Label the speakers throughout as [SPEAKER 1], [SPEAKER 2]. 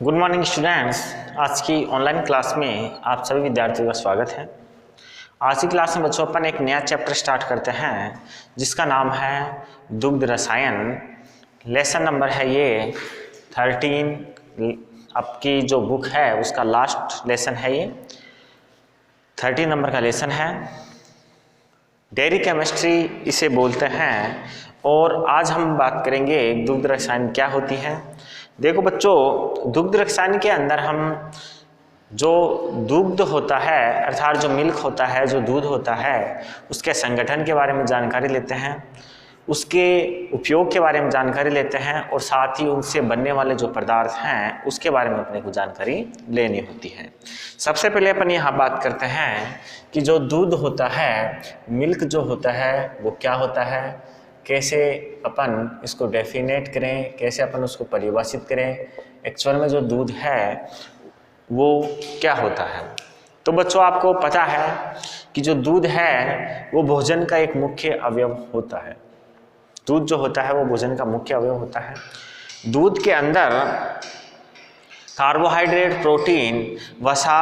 [SPEAKER 1] Good morning students. आज की online class में आप सभी विद्यार्थियों का स्वागत है। आज की क्लास में बच्चों अपन एक नया चैप्टर स्टार्ट करते हैं जिसका नाम है दुग्ध रसायन। लेसन नंबर है ये 13। आपकी जो बुक है उसका लास्ट लेसन है ये 13 नंबर का लेसन है। डेयरी केमिस्ट्री इसे बोलते हैं और आज हम बात करेंगे दुग्ध रसायन क्या होती है। देखो बच्चों, दुग्ध रसायन के अंदर हम जो दुग्ध होता है अर्थात जो मिल्क होता है, जो दूध होता है, उसके संगठन के बारे में जानकारी लेते हैं, उसके उपयोग के बारे में जानकारी लेते हैं और साथ ही उनसे बनने वाले जो पदार्थ हैं उसके बारे में अपने को जानकारी लेनी होती है। सबसे पहले अपन यहाँ बात करते हैं कि जो दूध होता है, मिल्क जो होता है वो क्या होता है, कैसे अपन इसको डेफिनेट करें, कैसे अपन उसको परिभाषित करें, एक्चुअल में जो दूध है वो क्या होता है। तो बच्चों आपको पता है कि जो दूध है वो भोजन का एक मुख्य अवयव होता है। दूध जो होता है वो भोजन का मुख्य अवयव होता है। दूध के अंदर कार्बोहाइड्रेट, प्रोटीन, वसा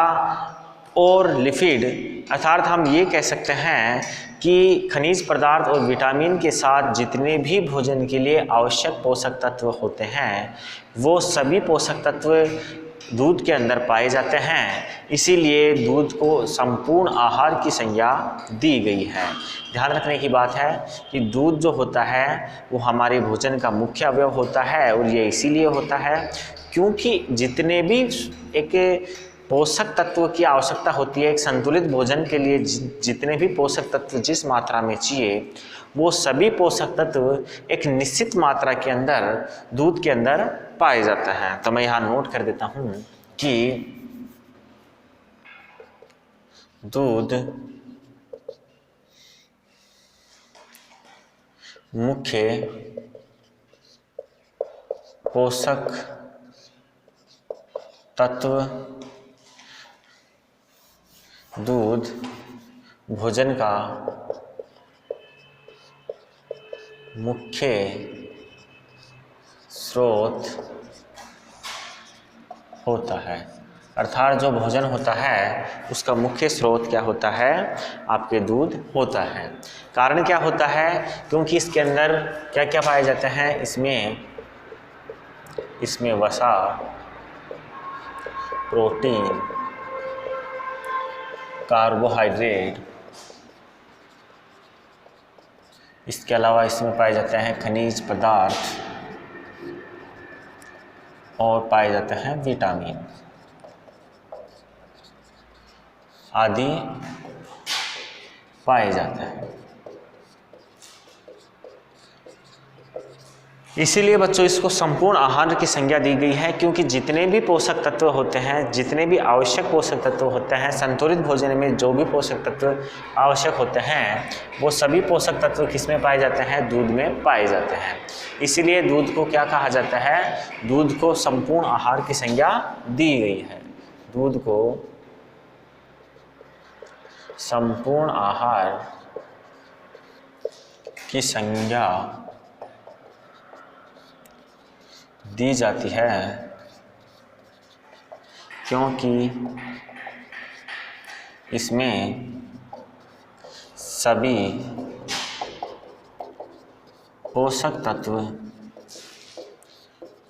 [SPEAKER 1] और लिपिड अर्थात हम ये कह सकते हैं कि खनिज पदार्थ और विटामिन के साथ जितने भी भोजन के लिए आवश्यक पोषक तत्व होते हैं वो सभी पोषक तत्व दूध के अंदर पाए जाते हैं। इसीलिए दूध को संपूर्ण आहार की संज्ञा दी गई है। ध्यान रखने की बात है कि दूध जो होता है वो हमारे भोजन का मुख्य अवयव होता है और ये इसीलिए होता है क्योंकि जितने भी एक पोषक तत्व की आवश्यकता होती है, एक संतुलित भोजन के लिए जितने भी पोषक तत्व जिस मात्रा में चाहिए वो सभी पोषक तत्व एक निश्चित मात्रा के अंदर दूध के अंदर पाए जाते हैं। तो मैं यहाँ नोट कर देता हूँ कि दूध मुख्य पोषक तत्व, दूध भोजन का मुख्य स्रोत होता है। अर्थात जो भोजन होता है उसका मुख्य स्रोत क्या होता है, आपके दूध होता है। कारण क्या होता है, क्योंकि इसके अंदर क्या क्या पाए जाते हैं, इसमें वसा, प्रोटीन, कार्बोहाइड्रेट, इसके अलावा इसमें पाए जाते हैं खनिज पदार्थ और पाए जाते हैं विटामिन आदि पाए जाते हैं। इसीलिए बच्चों इसको संपूर्ण आहार की संज्ञा दी गई है क्योंकि जितने भी पोषक तत्व होते हैं, जितने भी आवश्यक पोषक तत्व होते हैं, संतुलित भोजन में जो भी पोषक तत्व आवश्यक होते हैं वो सभी पोषक तत्व किसमें पाए जाते हैं, दूध में पाए जाते हैं। इसीलिए दूध को क्या कहा जाता है, दूध को संपूर्ण आहार की संज्ञा दी गई है। दूध को संपूर्ण आहार की संज्ञा दी जाती है क्योंकि इसमें सभी पोषक तत्व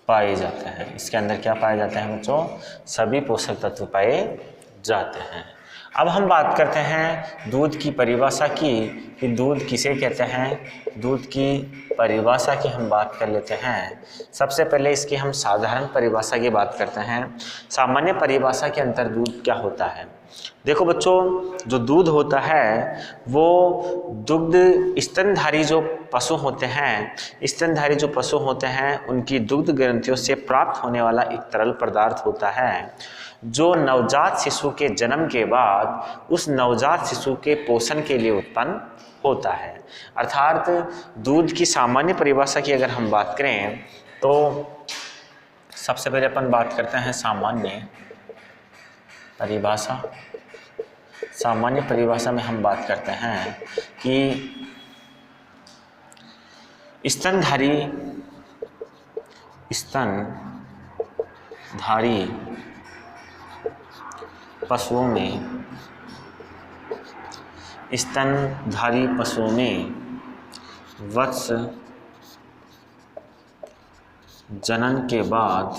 [SPEAKER 1] पाए जाते हैं। इसके अंदर क्या पाए जाते हैं बच्चों, सभी पोषक तत्व पाए जाते हैं। अब हम बात करते हैं दूध की परिभाषा की कि दूध किसे कहते हैं। दूध की परिभाषा की हम बात कर लेते हैं। सबसे पहले इसकी हम साधारण परिभाषा की बात करते हैं। सामान्य परिभाषा के अंतर दूध क्या होता है। देखो बच्चों, जो दूध होता है वो दुग्ध स्तनधारी जो पशु होते हैं, स्तनधारी जो पशु होते हैं उनकी दुग्ध ग्रंथियों से प्राप्त होने वाला एक तरल पदार्थ होता है जो नवजात शिशु के जन्म के बाद उस नवजात शिशु के पोषण के लिए उत्पन्न होता है। अर्थात दूध की सामान्य परिभाषा की अगर हम बात करें तो सबसे पहले अपन बात करते हैं सामान्य परिभाषा। सामान्य परिभाषा में हम बात करते हैं कि स्तनधारी स्तनधारी पशुओं में वत्स जनन के बाद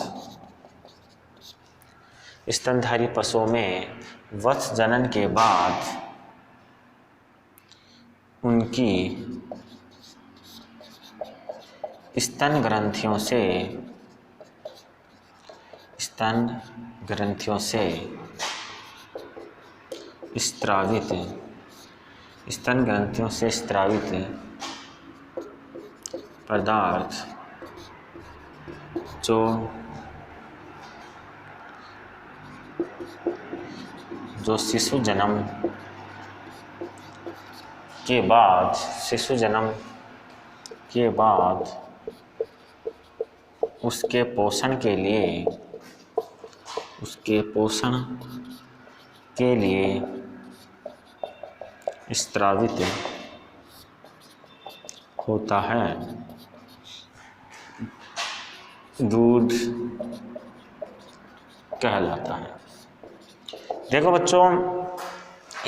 [SPEAKER 1] स्तनधारी पशुओं में वत्स जनन के बाद उनकी स्तन ग्रंथियों से स्रावित पदार्थ जो शिशु जन्म के बाद उसके पोषण के लिए स्रावित होता है, दूध कहलाता है। देखो बच्चों,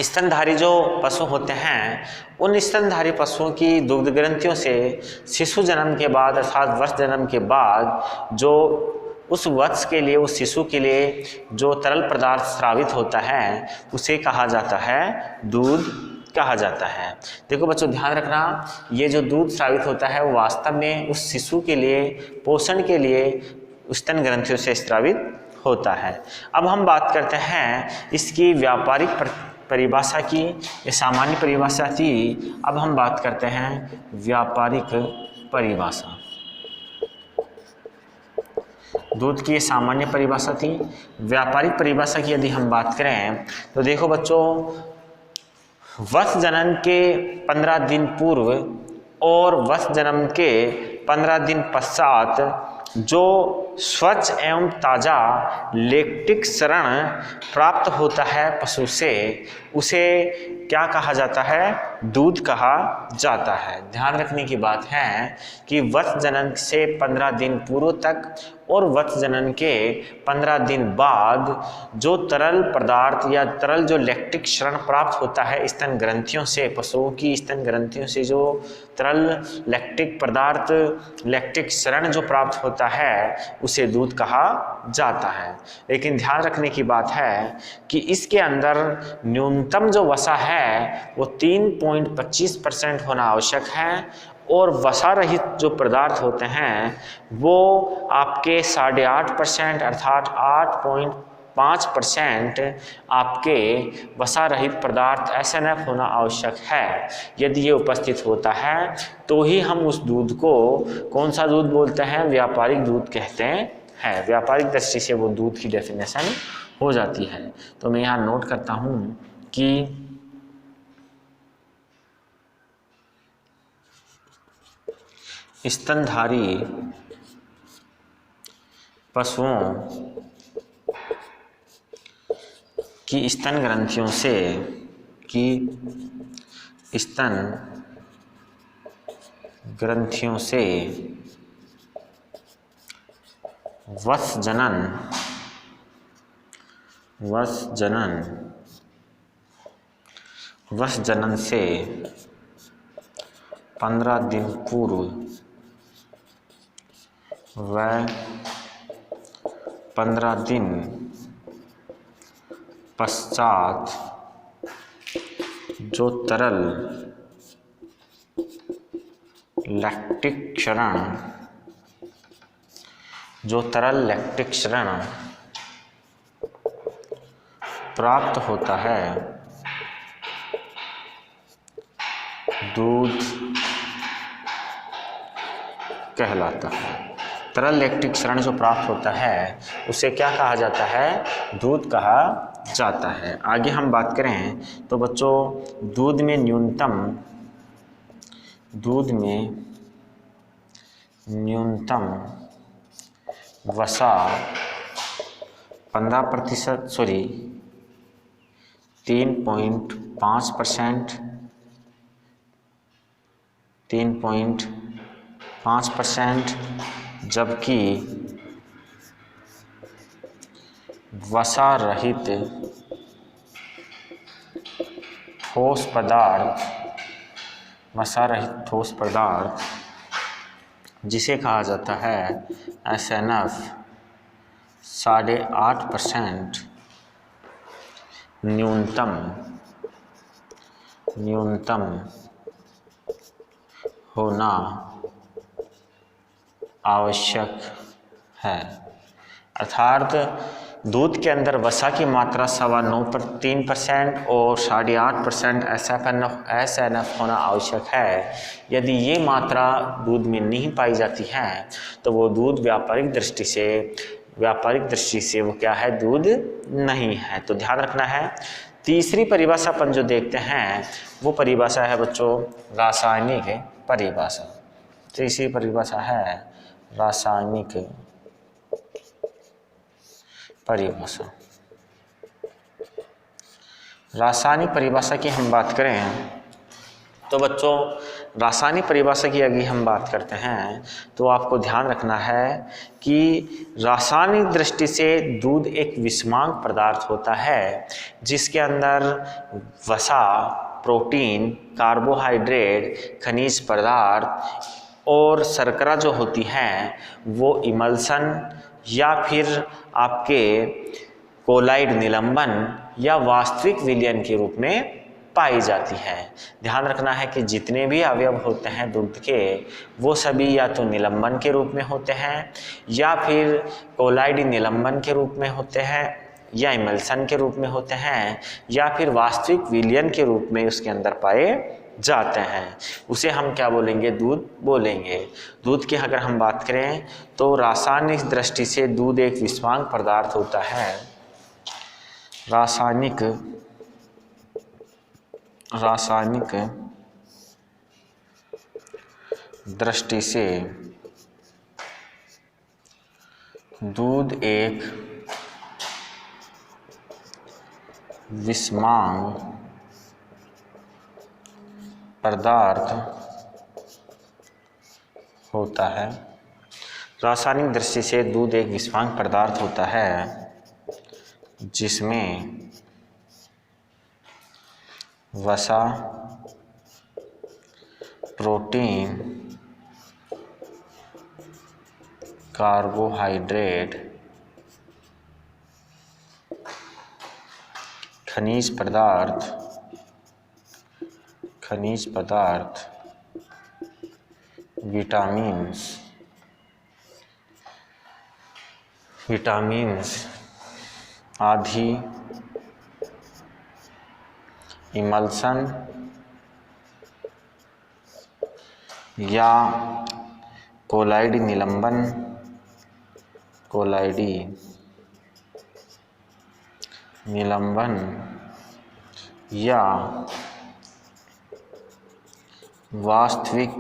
[SPEAKER 1] स्तनधारी जो पशु होते हैं, उन स्तनधारी पशुओं की दुग्ध ग्रंथियों से शिशु जन्म के बाद अर्थात वत्स जन्म के बाद जो उस वत्स के लिए, उस शिशु के लिए जो तरल पदार्थ स्रावित होता है उसे कहा जाता है दूध कहा जाता है। देखो बच्चों, ध्यान रखना, ये जो दूध स्रावित होता है वो वास्तव में उस शिशु के लिए पोषण के लिए स्तन ग्रंथियों से स्रावित होता है। अब हम बात करते हैं इसकी व्यापारिक परिभाषा की। ये सामान्य परिभाषा थी, अब हम बात करते हैं व्यापारिक परिभाषा। दूध की ये सामान्य परिभाषा थी। व्यापारिक परिभाषा की यदि हम बात करें तो देखो बच्चों, वत्स जनन के 15 दिन पूर्व और वत्स जन्म के 15 दिन पश्चात जो स्वच्छ एवं ताज़ा लैक्टिक क्षरण प्राप्त होता है पशु से, उसे क्या कहा जाता है? दूध कहा जाता है। ध्यान रखने की बात है कि वत्स जनन से 15 दिन पूर्व तक और वत्स जनन के 15 दिन बाद जो तरल पदार्थ या तरल जो लैक्टिक क्षरण प्राप्त होता है स्तन ग्रंथियों से, पशुओं की स्तन ग्रंथियों से जो तरल लैक्टिक पदार्थ, लैक्टिक क्षरण जो प्राप्त होता है उसे दूध कहा जाता है। लेकिन ध्यान रखने की बात है कि इसके अंदर न्यूनतम जो वसा है वो 3.25% होना आवश्यक है और वसा रहित जो पदार्थ होते हैं वो आपके 8.5% अर्थात 8.5% आपके वसा रहित पदार्थ SNF होना आवश्यक है। यदि ये उपस्थित होता है तो ही हम उस दूध को कौन सा दूध बोलते हैं? व्यापारिक दूध कहते हैं। व्यापारिक दृष्टि से वो दूध की डेफिनेशन हो जाती है। तो मैं यहाँ नोट करता हूँ कि स्तनधारी पशुओं की स्तन ग्रंथियों से वत्स जनन से 15 दिन पूर्व व 15 दिन पश्चात जो तरल लैक्टिक क्षरण प्राप्त होता है दूध कहलाता है। तरल लैक्टिक क्षरण जो प्राप्त होता है उसे क्या कहा जाता है? दूध कहा जाता है। आगे हम बात करें तो बच्चों, दूध में न्यूनतम वसा 15%, 3.5%, जबकि वसा रहित ठोस पदार्थ, वसा रहित ठोस पदार्थ जिसे कहा जाता है SNF 8.5% न्यूनतम होना आवश्यक है। अर्थात दूध के अंदर वसा की मात्रा 3% और 8.5% SNF होना आवश्यक है। यदि ये मात्रा दूध में नहीं पाई जाती है तो वो दूध व्यापारिक दृष्टि से वो क्या है, दूध नहीं है। तो ध्यान रखना है। तीसरी परिभाषा अपन जो देखते हैं वो परिभाषा है बच्चों रासायनिक परिभाषा। तीसरी परिभाषा है रासायनिक परिभाषा। रासायनिक परिभाषा की हम बात करें तो बच्चों रासायनिक परिभाषा की अगर हम बात करते हैं तो आपको ध्यान रखना है कि रासायनिक दृष्टि से दूध एक विषमांग पदार्थ होता है जिसके अंदर वसा, प्रोटीन, कार्बोहाइड्रेट, खनिज पदार्थ और शर्करा जो होती हैं वो इमल्सन या फिर आपके कोलाइड निलंबन या वास्तविक विलयन के रूप में पाई जाती है। ध्यान रखना है कि जितने भी अवयव होते हैं दूध के वो सभी या तो निलंबन के रूप में होते हैं या फिर कोलाइड निलंबन के रूप में होते हैं या इमल्सन के रूप में होते हैं या फिर वास्तविक विलयन के रूप में उसके अंदर पाए जाते हैं। उसे हम क्या बोलेंगे, दूध बोलेंगे। दूध की अगर हम बात करें तो रासायनिक दृष्टि से दूध एक विषमांग पदार्थ होता है। रासायनिक दृष्टि से दूध एक विषमांग पदार्थ होता है। रासायनिक दृष्टि से दूध एक विषमांग पदार्थ होता है जिसमें वसा, प्रोटीन, कार्बोहाइड्रेट, खनिज पदार्थ, विटामिन्स आदि इमल्सन या कोलाइडी निलंबन या वास्तविक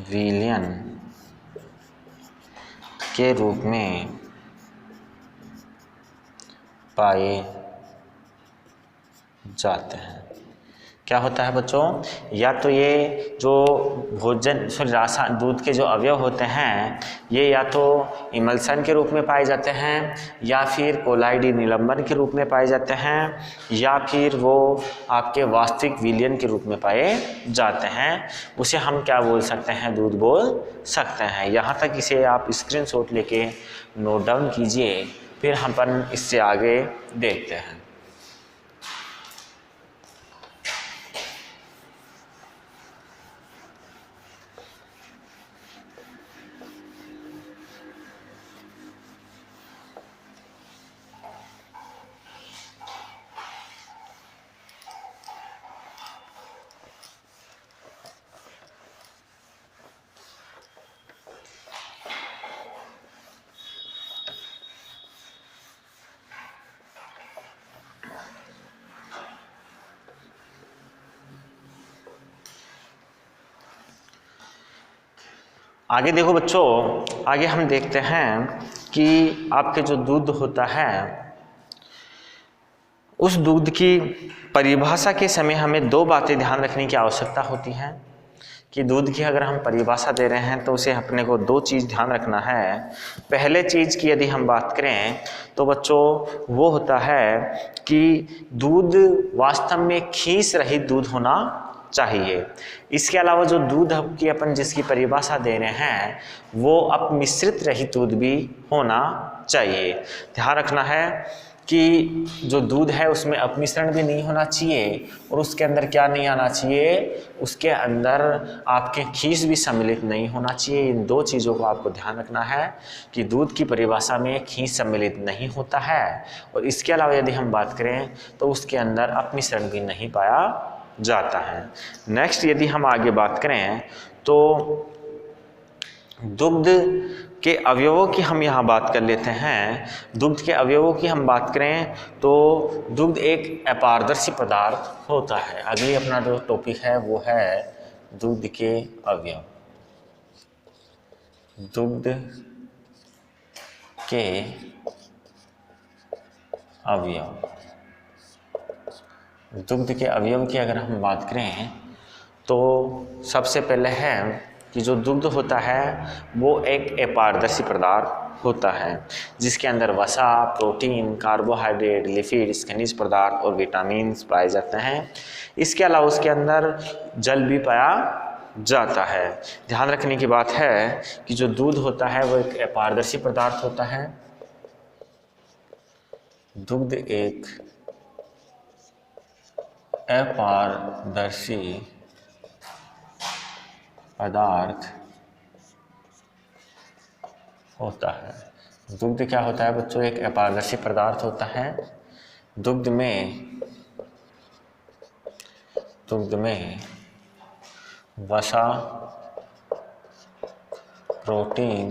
[SPEAKER 1] विलयन के रूप में पाए जाते हैं। क्या होता है बच्चों, या तो ये जो दूध के जो अवयव होते हैं ये या तो इमल्सन के रूप में पाए जाते हैं या फिर कोलाइडी निलंबन के रूप में पाए जाते हैं या फिर वो आपके वास्तविक विलयन के रूप में पाए जाते हैं। उसे हम क्या बोल सकते हैं, दूध बोल सकते हैं। यहाँ तक इसे आप स्क्रीनशॉट लेके नोट डाउन कीजिए, फिर हम अपन इससे आगे देखते हैं। आगे देखो बच्चों, आगे हम देखते हैं कि आपके जो दूध होता है उस दूध की परिभाषा के समय हमें दो बातें ध्यान रखने की आवश्यकता होती है कि दूध की अगर हम परिभाषा दे रहे हैं तो उसे अपने को दो चीज़ ध्यान रखना है। पहले चीज़ की यदि हम बात करें तो बच्चों वो होता है कि दूध वास्तव में खीस रहित दूध होना चाहिए। इसके अलावा जो दूध की अपन जिसकी परिभाषा दे रहे हैं वो अपमिश्रित रहित दूध भी होना चाहिए। ध्यान रखना है कि जो दूध है उसमें अपमिश्रण भी नहीं होना चाहिए और उसके अंदर क्या नहीं आना चाहिए, उसके अंदर आपके खीस भी सम्मिलित नहीं होना चाहिए। इन दो चीज़ों को आपको ध्यान रखना है कि दूध की परिभाषा में खीस सम्मिलित नहीं होता है और इसके अलावा यदि हम बात करें तो उसके अंदर अपमिश्रण भी नहीं पाया जाता है। नेक्स्ट यदि हम आगे बात करें तो दुग्ध के अवयवों की हम यहाँ बात कर लेते हैं। दुग्ध के अवयवों की हम बात करें तो दुग्ध एक अपारदर्शी पदार्थ होता है। अगली अपना जो टॉपिक है वो है दुग्ध के अवयव। दुग्ध के अवयव, दुग्ध के अवयव की अगर हम बात करें तो सबसे पहले है कि जो दुग्ध होता है वो एक अपारदर्शी पदार्थ होता है जिसके अंदर वसा, प्रोटीन, कार्बोहाइड्रेट, लिपिड्स, खनिज पदार्थ और विटामिन पाए जाते हैं। इसके अलावा उसके अंदर जल भी पाया जाता है। ध्यान रखने की बात है कि जो दूध होता है वो एक अपारदर्शी पदार्थ होता है। दुग्ध एक अपारदर्शी पदार्थ होता है। दुग्ध क्या होता है बच्चों? एक अपारदर्शी पदार्थ होता है। दुग्ध में वसा, प्रोटीन,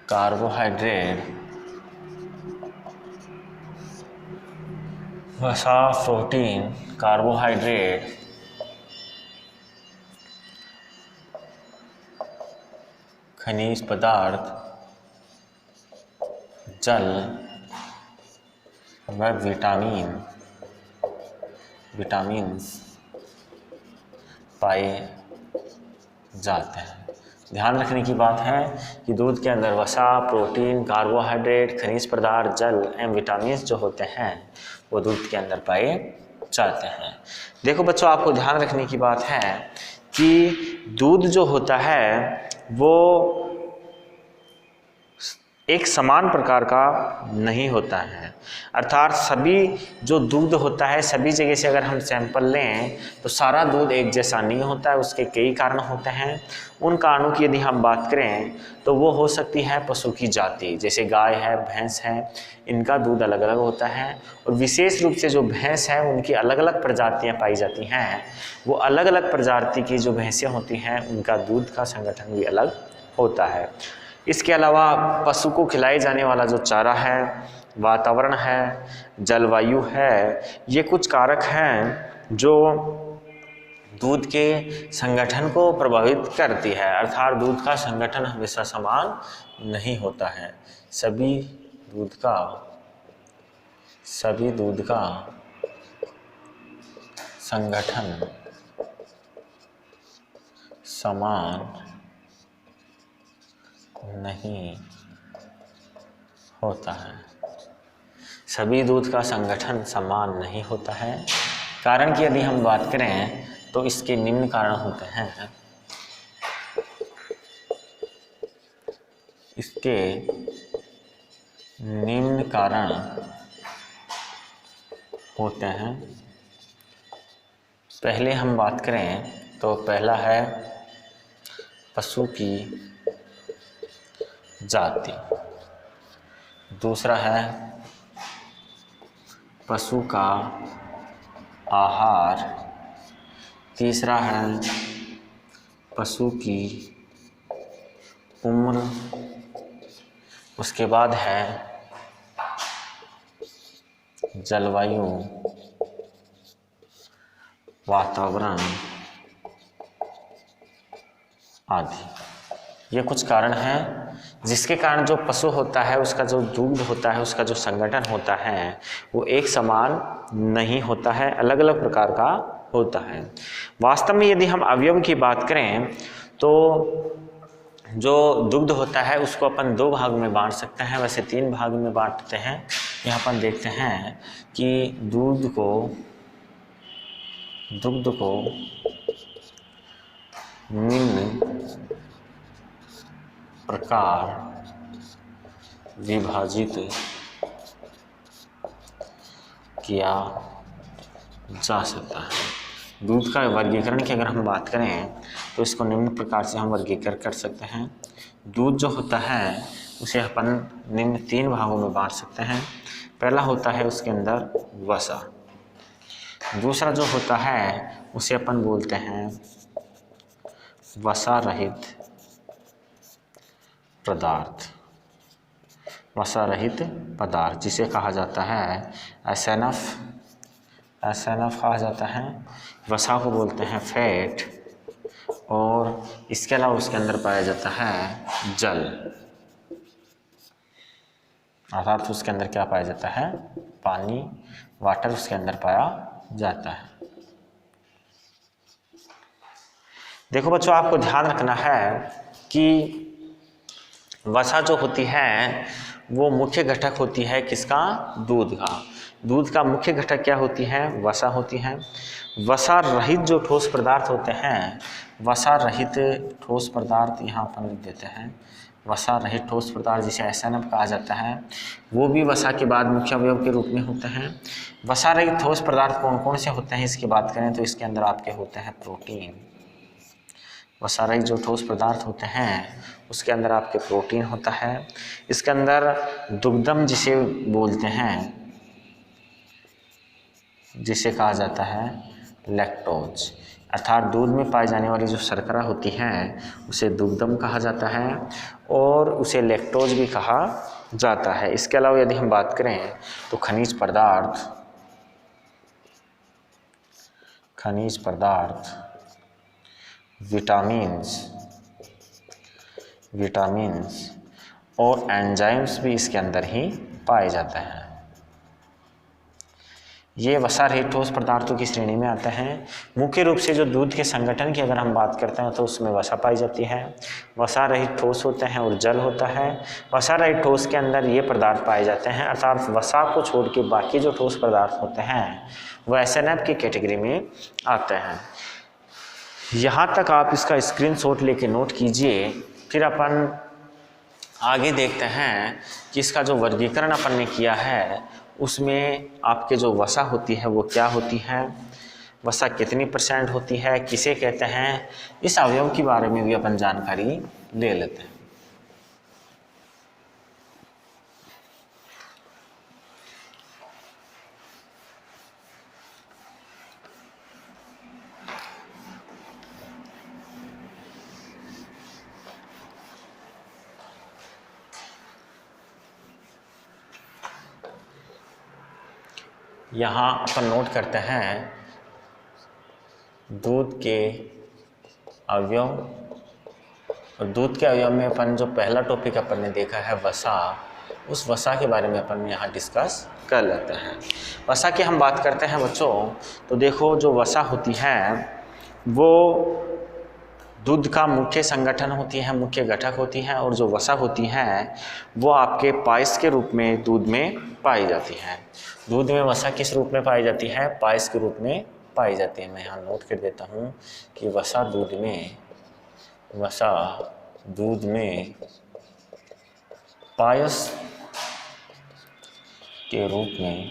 [SPEAKER 1] कार्बोहाइड्रेट, खनिज पदार्थ, जल व विटामिन्स पाए जाते हैं। ध्यान रखने की बात है कि दूध के अंदर वसा, प्रोटीन, कार्बोहाइड्रेट, खनिज पदार्थ, जल एवं विटामिन्स जो होते हैं वो दूध के अंदर पाए जाते हैं। देखो बच्चों, आपको ध्यान रखने की बात है कि दूध जो होता है वो एक समान प्रकार का नहीं होता है। अर्थात सभी जो दूध होता है सभी जगह से अगर हम सैंपल लें तो सारा दूध एक जैसा नहीं होता है। उसके कई कारण होते हैं। उन कारणों की यदि हम बात करें तो वो हो सकती है पशु की जाति, जैसे गाय है, भैंस है, इनका दूध अलग अलग होता है। और विशेष रूप से जो भैंस है उनकी अलग अलग प्रजातियाँ पाई जाती हैं। वो अलग अलग प्रजाति की जो भैंसें होती हैं उनका दूध का संगठन भी अलग होता है। इसके अलावा पशु को खिलाए जाने वाला जो चारा है, वातावरण है, जलवायु है, ये कुछ कारक हैं जो दूध के संगठन को प्रभावित करती है। अर्थात दूध का संगठन हमेशा समान नहीं होता है। सभी दूध का संगठन समान नहीं होता है। सभी दूध का संगठन समान नहीं होता है। कारण की यदि हम बात करें तो इसके निम्न कारण होते हैं। इसके निम्न कारण होते हैं। पहले हम बात करें तो पहला है पशु की जाति, दूसरा है पशु का आहार, तीसरा है पशु की उम्र, उसके बाद है जलवायु, वातावरण आदि। ये कुछ कारण हैं जिसके कारण जो पशु होता है उसका जो दूध होता है, उसका जो संगठन होता है वो एक समान नहीं होता है, अलग अलग प्रकार का होता है। वास्तव में यदि हम अवयव की बात करें तो जो दुग्ध होता है उसको अपन 2 भाग में बांट सकते हैं, वैसे 3 भाग में बांटते हैं। यहाँ अपन देखते हैं कि दुग्ध को निम्न प्रकार विभाजित किया जा सकता है। दूध का वर्गीकरण की अगर हम बात करें तो इसको निम्न प्रकार से हम वर्गीकरण कर सकते हैं। दूध जो होता है उसे अपन निम्न 3 भागों में बांट सकते हैं। पहला होता है उसके अंदर वसा, दूसरा जो होता है उसे अपन बोलते हैं वसा रहित पदार्थ, वसा रहित पदार्थ जिसे कहा जाता है एसएनएफ कहा जाता है। वसा को बोलते हैं फैट, और इसके अलावा उसके अंदर पाया जाता है जल, अर्थात उसके अंदर क्या पाया जाता है, पानी, वाटर उसके अंदर पाया जाता है। देखो बच्चों, आपको ध्यान रखना है कि वसा जो होती है वो मुख्य घटक होती है किसका, दूध का। दूध का मुख्य घटक क्या होती है, वसा होती है। वसा रहित जो ठोस पदार्थ होते हैं, वसा रहित ठोस पदार्थ यहाँ पर लिख देते हैं, वसा रहित ठोस पदार्थ जिसे एसएनएफ कहा जाता है, वो भी वसा के बाद मुख्य अवयव के रूप में होते हैं। वसा रहित ठोस पदार्थ कौन कौन से होते हैं इसकी बात करें तो इसके अंदर आपके होते हैं प्रोटीन। वसा रहित जो ठोस पदार्थ होते हैं उसके अंदर आपके प्रोटीन होता है। इसके अंदर दुग्धम जिसे बोलते हैं, जिसे कहा जाता है लैक्टोज, अर्थात दूध में पाई जाने वाली जो शर्करा होती है उसे दुग्धम कहा जाता है और उसे लैक्टोज भी कहा जाता है। इसके अलावा यदि हम बात करें तो खनिज पदार्थ, विटामिन्स और एंजाइम्स भी इसके अंदर ही पाए जाते हैं। ये वसा रहित ठोस पदार्थों की श्रेणी में आते हैं। मुख्य रूप से जो दूध के संगठन की अगर हम बात करते हैं तो उसमें वसा पाई जाती है। वसा रहित ठोस होते हैं और जल होता है। वसा रहित ठोस के अंदर ये पदार्थ पाए जाते हैं, अर्थात वसा को छोड़ के बाकी जो ठोस पदार्थ होते हैं वह एसएनएफ की कैटेगरी में आते हैं। यहाँ तक आप इसका स्क्रीनशॉट लेके नोट कीजिए। फिर अपन आगे देखते हैं कि इसका जो वर्गीकरण अपन ने किया है उसमें आपके जो वसा होती है वो क्या होती है, वसा कितनी % होती है, किसे कहते हैं, इस अवयव के बारे में भी अपन जानकारी ले लेते हैं। यहाँ अपन नोट करते हैं दूध के अवयव, और दूध के अवयव में अपन जो पहला टॉपिक अपन ने देखा है वसा, उस वसा के बारे में अपन यहाँ डिस्कस कर लेते हैं। वसा की हम बात करते हैं बच्चों तो देखो जो वसा होती है वो दूध का मुख्य संगठन होती है, मुख्य घटक होती है, और जो वसा होती है वो आपके पायस के रूप में दूध में पाई जाती है। दूध में वसा किस रूप में पाई जाती है, पायस के रूप में पाई जाती है। मैं यहाँ नोट कर देता हूँ कि वसा दूध में पायस के रूप में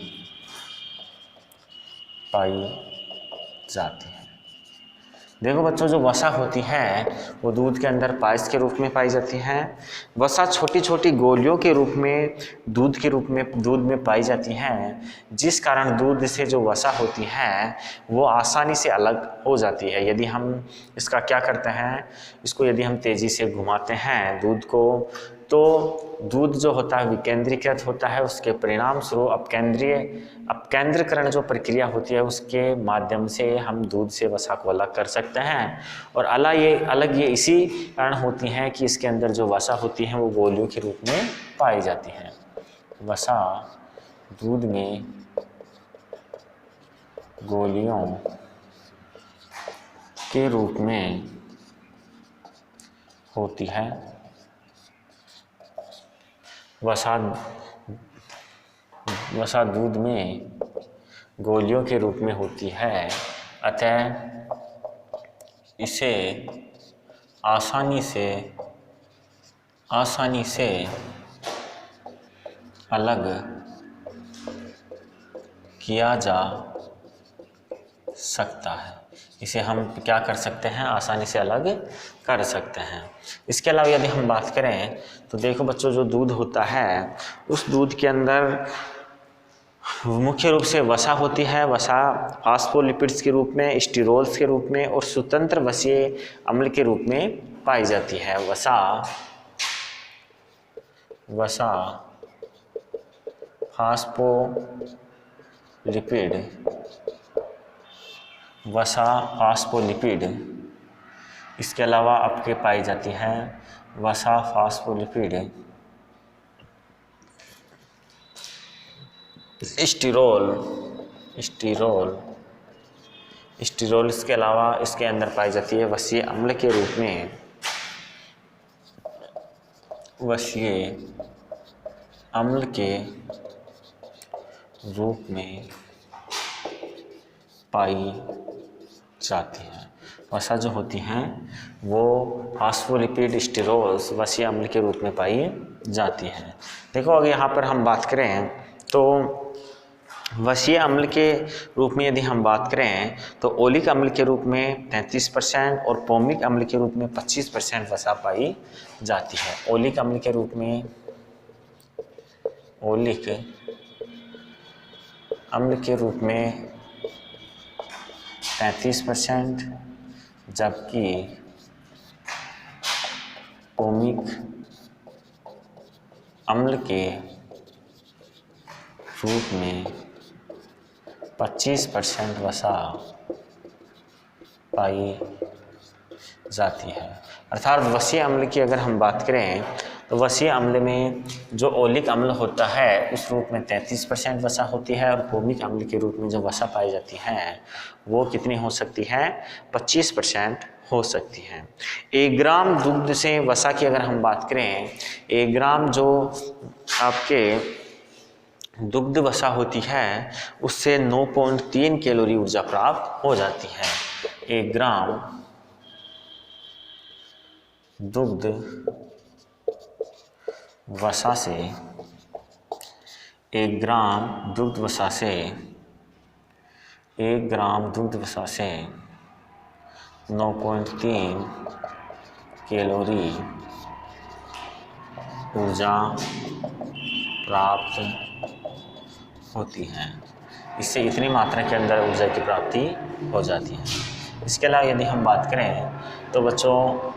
[SPEAKER 1] पाई जाती है। देखो बच्चों, जो वसा होती है वो दूध के अंदर पायस के रूप में पाई जाती है। वसा छोटी छोटी गोलियों के रूप में दूध में पाई जाती है, जिस कारण दूध से जो वसा होती है वो आसानी से अलग हो जाती है। यदि हम इसका क्या करते हैं, इसको यदि हम तेज़ी से घुमाते हैं दूध को, तो दूध जो होता है विकेंद्रीकृत होता है। उसके परिणाम स्वरूप अपकेंद्रीकरण जो प्रक्रिया होती है उसके माध्यम से हम दूध से वसा को अलग कर सकते हैं। और अलग ये इसी कारण होती हैं कि इसके अंदर जो वसा होती है वो गोलियों के रूप में पाई जाती है। वसा दूध में गोलियों के रूप में होती है। वसा दूध में गोलियों के रूप में होती है, अतः इसे आसानी से अलग किया जा सकता है। इसे हम क्या कर सकते हैं, आसानी से अलग कर सकते हैं। इसके अलावा यदि हम बात करें तो देखो बच्चों, जो दूध होता है उस दूध के अंदर मुख्य रूप से वसा होती है। वसा फास्फोलिपिड्स के रूप में, स्टीरोल्स के रूप में और स्वतंत्र वसीय अम्ल के रूप में पाई जाती है। वसा फास्फोलिपिड, इसके अलावा आपके पाई जाती है वसा फास्फोलिपिड, स्टीरोल, इसके अलावा इसके अंदर पाई जाती है वसीय अम्ल के रूप में, पाई जाती है। वसा जो होती हैं वो फास्फोलिपिड, स्टीरोल्स, वसीय अम्ल के रूप में पाई जाती हैं। देखो अगर यहाँ पर हम बात करें तो वसीय अम्ल के रूप में यदि हम बात करें तो ओलिक अम्ल के रूप में 33% और पोमिक अम्ल के रूप में 25% वसा पाई जाती है। ओलिक अम्ल के रूप में 33%, जबकि पोमिक अम्ल के रूप में 25% वसा पाई जाती है। अर्थात वसीय अम्ल की अगर हम बात करें तो वसीय अम्ल में जो ओलिक अम्ल होता है उस रूप में 33% वसा होती है और पोमिक अम्ल के रूप में जो वसा पाई जाती है वो कितनी हो सकती है, 25% हो सकती है। 1 ग्राम दुग्ध से वसा की अगर हम बात करें, 1 ग्राम जो आपके दुग्ध वसा होती है उससे 9.3 कैलोरी ऊर्जा प्राप्त हो जाती है। 1 ग्राम दुग्ध वसा से 1 ग्राम दुग्ध वसा से 9.3 कैलोरी ऊर्जा प्राप्त होती है। इससे इतनी मात्रा के अंदर ऊर्जा की प्राप्ति हो जाती है। इसके अलावा यदि हम बात करें तो बच्चों,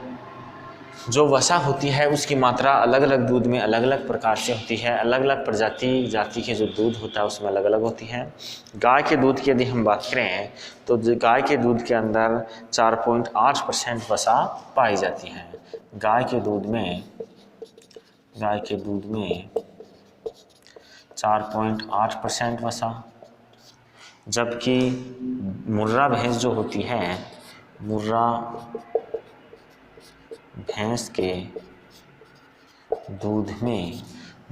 [SPEAKER 1] जो वसा होती है उसकी मात्रा अलग अलग दूध में अलग अलग प्रकार से होती है। अलग अलग जाति के जो दूध होता है उसमें अलग अलग होती है। गाय के दूध की यदि हम बात करें तो गाय के दूध के अंदर 4.8% वसा पाई जाती है। गाय के दूध में 4.8% वसा, जबकि मुर्रा भैंस जो होती है, मुर्रा भैंस के दूध में,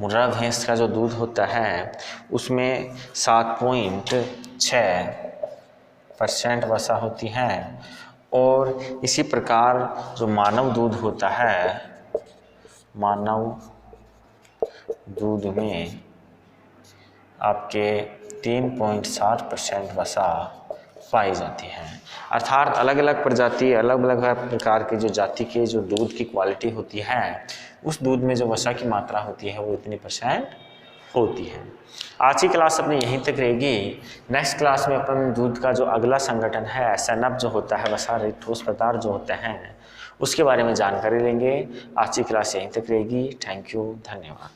[SPEAKER 1] मुर्रा भैंस का जो दूध होता है उसमें 7.6% वसा होती है। और इसी प्रकार जो मानव दूध होता है, मानव दूध में आपके 3.7% वसा पाई जाती है। अर्थात अलग अलग प्रजाति, अलग अलग प्रकार के जो जाति के जो दूध की क्वालिटी होती है उस दूध में जो वसा की मात्रा होती है वो इतनी % होती है। आज की क्लास अपनी यहीं तक रहेगी। नेक्स्ट क्लास में अपन दूध का जो अगला संगठन है, सनब जो होता है, वसा रहित ठोस पदार्थ जो होते हैं, उसके बारे में जानकारी लेंगे। आज की क्लास यहीं तक रहेगी। थैंक यू, धन्यवाद।